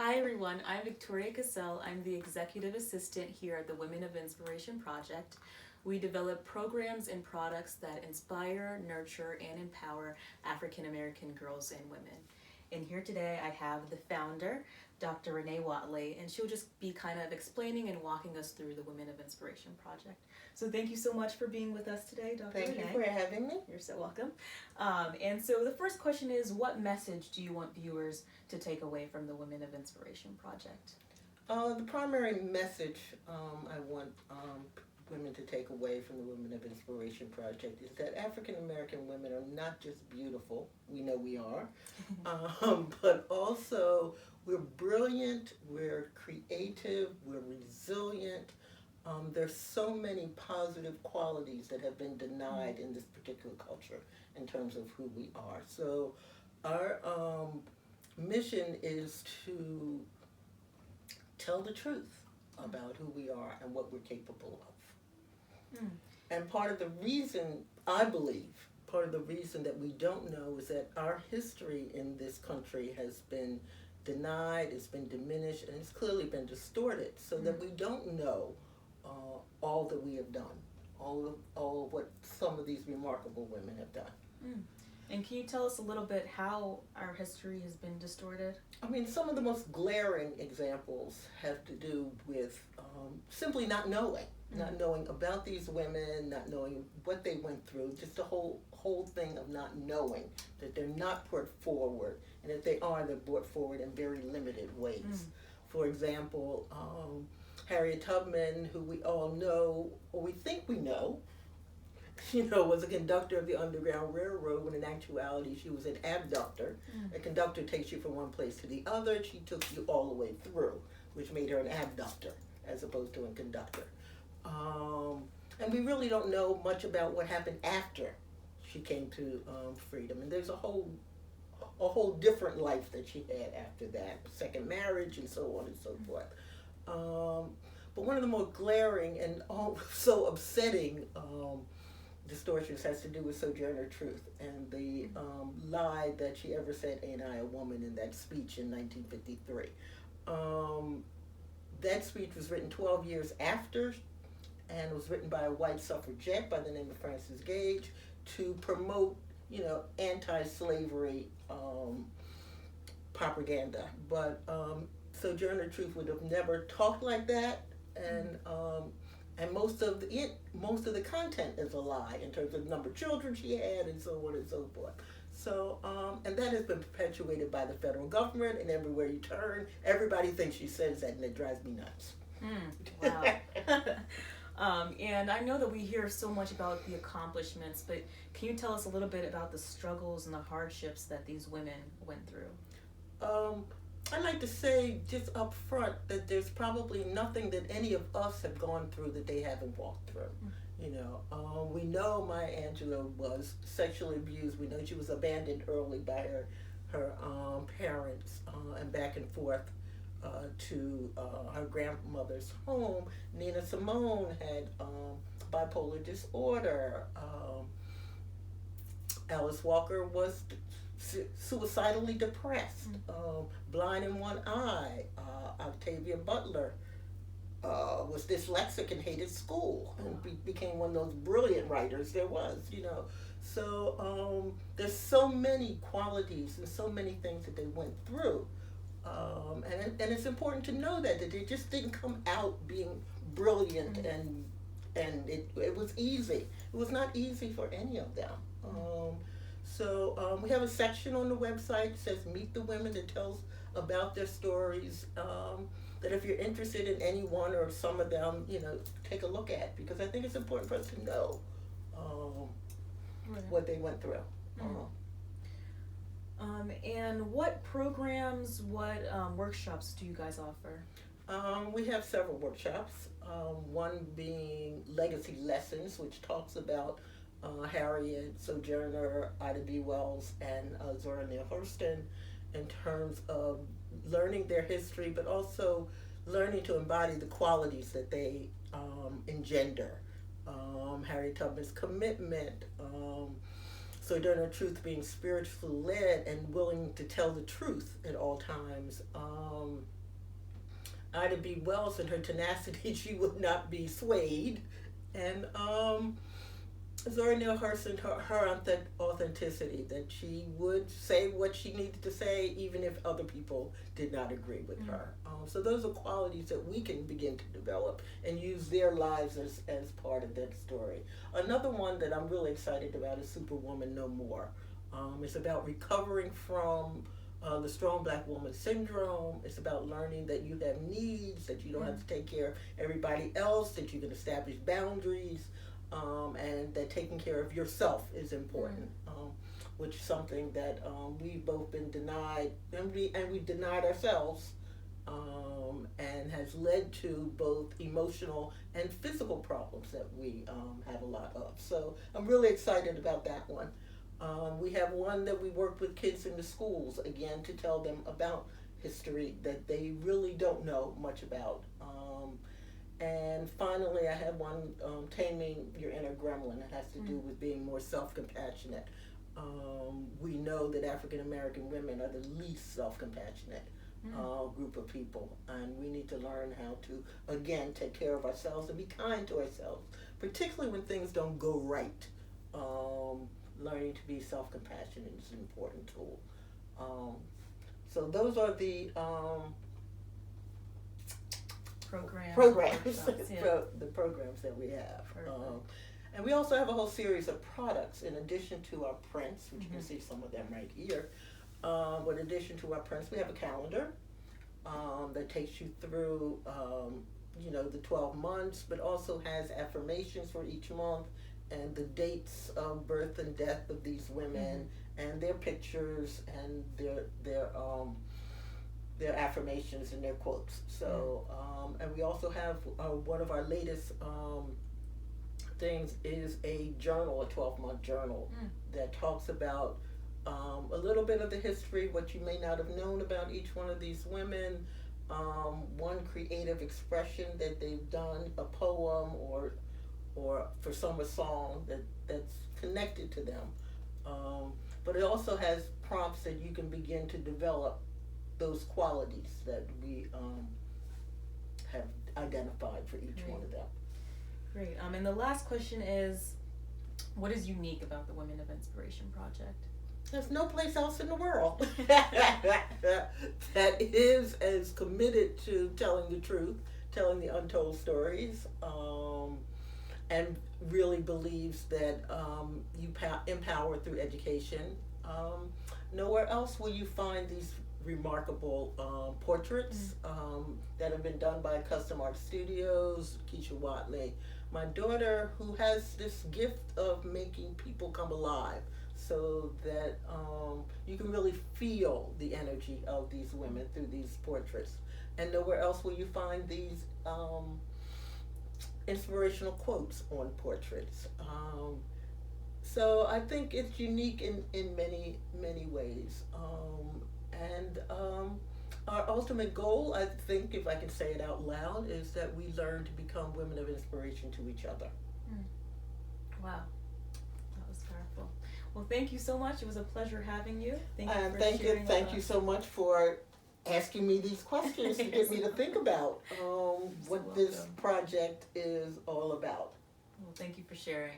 Hi everyone, I'm Victoria Cassell. I'm the executive assistant here at the Women of Inspiration Project. We develop programs and products that inspire, nurture, and empower African American girls and women. And here today I have the founder, Dr. Renee Watley, and she'll just be kind of explaining and walking us through the Women of Inspiration Project. So thank you so much for being with us today, Dr. Thank Renee. you for having me. You're so welcome. And so the first question is, what message do you want viewers to take away from the Women of Inspiration Project? The primary message I want women to take away from the Women of Inspiration Project is that African American women are not just beautiful, we know we are, but also we're brilliant, we're creative, we're resilient. There's so many positive qualities that have been denied in this particular culture in terms of who we are. So our mission is to tell the truth about who we are and what we're capable of. Mm. And part of the reason, I believe, part of the reason that we don't know is that our history in this country has been denied, it's been diminished, and it's clearly been distorted so that we don't know all that we have done, all of what some of these remarkable women have done. Mm. And can you tell us a little bit how our history has been distorted? I mean, some of the most glaring examples have to do with simply not knowing, not knowing about these women, not knowing what they went through, just the whole thing of not knowing that they're not put forward, and if they are, they're brought forward in very limited ways. For example, Harriet Tubman, who we all know, or we think we know, was a conductor of the Underground Railroad when in actuality she was an abductor. A conductor takes you from one place to the other. She took you all the way through, which made her an abductor as opposed to a conductor. And we really don't know much about what happened after she came to freedom. And there's a whole different life that she had after that, second marriage and so on and so forth. But one of the more glaring and so upsetting distortions has to do with Sojourner Truth and the lie that she ever said, "Ain't I a woman," in that speech in 1953. That speech was written 12 years after and was written by a white suffragette by the name of Frances Gage to promote, anti-slavery propaganda. But Sojourner Truth would have never talked like that, and most of the content is a lie in terms of the number of children she had and so on and so forth. So and that has been perpetuated by the federal government, and everywhere you turn, everybody thinks she says that, and it drives me nuts. Wow. And I know that we hear so much about the accomplishments, but can you tell us a little bit about the struggles and the hardships that these women went through? I'd like to say just up front that there's probably nothing that any of us have gone through that they haven't walked through. We know Maya Angelou was sexually abused. We know she was abandoned early by her parents and back and forth to her grandmother's home. Nina Simone had bipolar disorder. Alice Walker was suicidally depressed, blind in one eye. Octavia Butler was dyslexic and hated school and became one of those brilliant writers there was, So there's so many qualities and so many things that they went through. And it's important to know that they just didn't come out being brilliant and it was easy. It was not easy for any of them. So we have a section on the website that says Meet the Women that tells about their stories, that if you're interested in any one or some of them, take a look at, because I think it's important for us to know what they went through. And what programs, what workshops do you guys offer? We have several workshops, one being Legacy Lessons, which talks about Harriet, Sojourner, Ida B. Wells, and Zora Neale Hurston in terms of learning their history, but also learning to embody the qualities that they engender. Harriet Tubman's commitment, Sojourner Truth being spiritually led and willing to tell the truth at all times. Ida B. Wells and her tenacity, she would not be swayed. And Zora Neale Hurston, her authenticity, that she would say what she needed to say even if other people did not agree with her. So those are qualities that we can begin to develop and use their lives as part of that story. Another one that I'm really excited about is Superwoman No More. It's about recovering from the strong black woman syndrome. It's about learning that you have needs, that you don't have to take care of everybody else, that you can establish boundaries, and that taking care of yourself is important, which is something that we've both been denied, and we denied ourselves, and has led to both emotional and physical problems that we have a lot of. So I'm really excited about that one. We have one that we work with kids in the schools, again, to tell them about history that they really don't know much about. And finally, I have one, Taming Your Inner Gremlin. It has to do with being more self-compassionate. We know that African American women are the least self-compassionate group of people, and we need to learn how to, again, take care of ourselves and be kind to ourselves, particularly when things don't go right. Learning to be self-compassionate is an important tool. So those are the programs Yeah. the programs that we have. And we also have a whole series of products in addition to our prints, which you can see some of them right here. But in addition to our prints, we have a calendar that takes you through the 12 months, but also has affirmations for each month and the dates of birth and death of these women, and their pictures and their affirmations and their quotes. So and we also have one of our latest things is a journal, a 12-month journal that talks about a little bit of the history, what you may not have known about each one of these women, one creative expression that they've done, a poem or for some a song that's connected to them. But it also has prompts that you can begin to develop those qualities that we have identified for each one of them. Great. And the last question is, what is unique about the Women of Inspiration Project? There's no place else in the world that is as committed to telling the truth, telling the untold stories, and really believes that you empower through education. Nowhere else will you find these remarkable portraits that have been done by Custom Art Studios, Keisha Watley, my daughter, who has this gift of making people come alive, so that you can really feel the energy of these women through these portraits. And nowhere else will you find these inspirational quotes on portraits. So I think it's unique in many, many ways. And our ultimate goal, I think, if I can say it out loud, is that we learn to become women of inspiration to each other. Wow. That was powerful. Well, thank you so much. It was a pleasure having you. Thank you for thank sharing. Thank you so much for asking me these questions to get me to think about what this project is all about. Well, thank you for sharing.